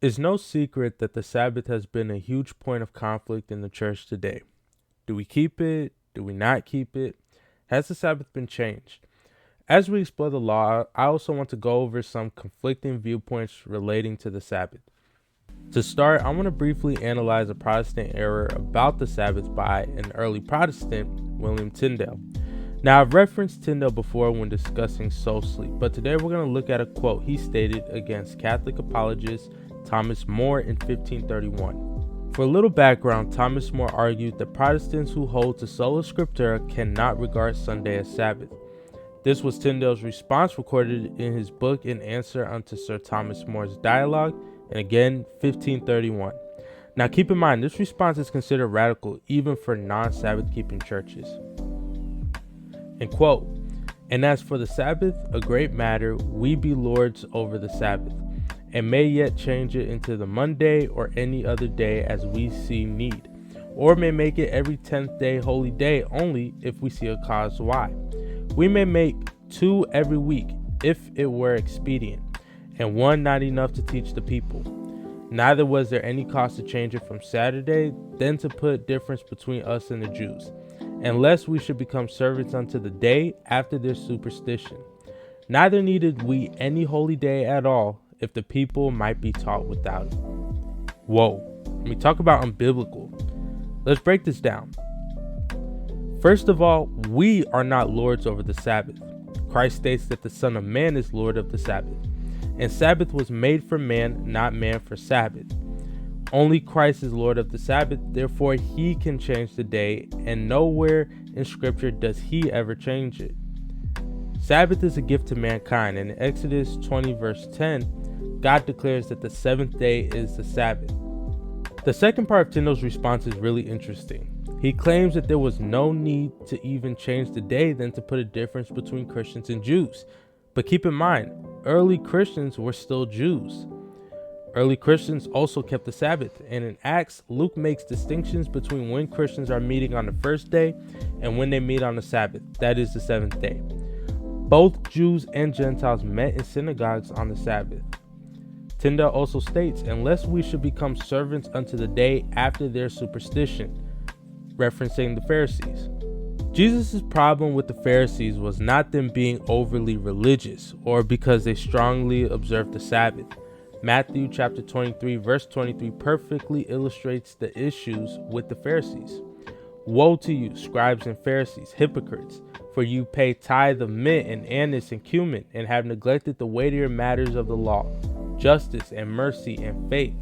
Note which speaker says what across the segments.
Speaker 1: It's no secret that the Sabbath has been a huge point of conflict in the church today. Do we keep it? Do we not keep it? Has the Sabbath been changed? As we explore the law, I also want to go over some conflicting viewpoints relating to the Sabbath. To start, I want to briefly analyze a Protestant error about the Sabbath by an early Protestant, William Tyndale. Now, I've referenced Tyndale before when discussing soul sleep, but today we're going to look at a quote he stated against Catholic apologist Thomas More in 1531. For a little background, Thomas More argued that Protestants who hold to sola scriptura cannot regard Sunday as Sabbath. This was Tyndale's response recorded in his book in answer unto Sir Thomas More's dialogue, and again, 1531. Now keep in mind, this response is considered radical even for non-Sabbath keeping churches. And quote, "And as for the Sabbath, a great matter, we be lords over the Sabbath, and may yet change it into the Monday or any other day as we see need, or may make it every 10th day holy day only if we see a cause why. We may make 2 every week if it were expedient, and 1 not enough to teach the people. Neither was there any cause to change it from Saturday, then to put difference between us and the Jews, unless we should become servants unto the day after their superstition. Neither needed we any holy day at all, if the people might be taught without it." Whoa, when we talk about unbiblical, let's break this down. First of all, we are not lords over the Sabbath. Christ states that the Son of Man is Lord of the Sabbath, and Sabbath was made for man, not man for Sabbath. Only Christ is Lord of the Sabbath, therefore he can change the day, and nowhere in Scripture does he ever change it. Sabbath is a gift to mankind, and in Exodus 20 verse 10, God declares that the 7th day is the Sabbath. The second part of Tyndale's response is really interesting. He claims that there was no need to even change the day than to put a difference between Christians and Jews. But keep in mind, early Christians were still Jews. Early Christians also kept the Sabbath, and in Acts, Luke makes distinctions between when Christians are meeting on the first day and when they meet on the Sabbath, that is the 7th day. Both Jews and Gentiles met in synagogues on the Sabbath. Tyndale also states, unless we should become servants unto the day after their superstition, referencing the Pharisees. Jesus' problem with the Pharisees was not them being overly religious or because they strongly observed the Sabbath. Matthew chapter 23 verse 23 perfectly illustrates the issues with the Pharisees. "Woe to you, scribes and Pharisees, hypocrites, for you pay tithe of mint and anise and cumin, and have neglected the weightier matters of the law, justice and mercy and faith.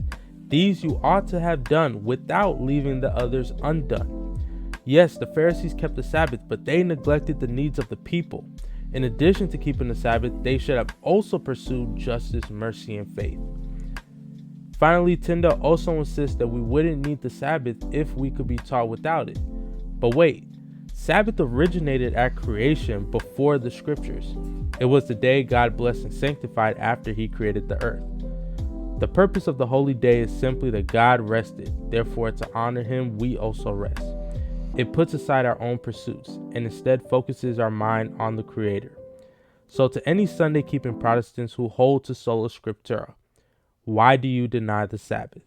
Speaker 1: These you ought to have done without leaving the others undone." Yes, the Pharisees kept the Sabbath, but they neglected the needs of the people. In addition to keeping the Sabbath, they should have also pursued justice, mercy, and faith. Finally, Tyndale also insists that we wouldn't need the Sabbath if we could be taught without it. But wait, Sabbath originated at creation before the scriptures. It was the day God blessed and sanctified after he created the earth. The purpose of the holy day is simply that God rested. Therefore, to honor him, we also rest. It puts aside our own pursuits and instead focuses our mind on the Creator. So to any Sunday keeping Protestants who hold to sola scriptura, why do you deny the Sabbath?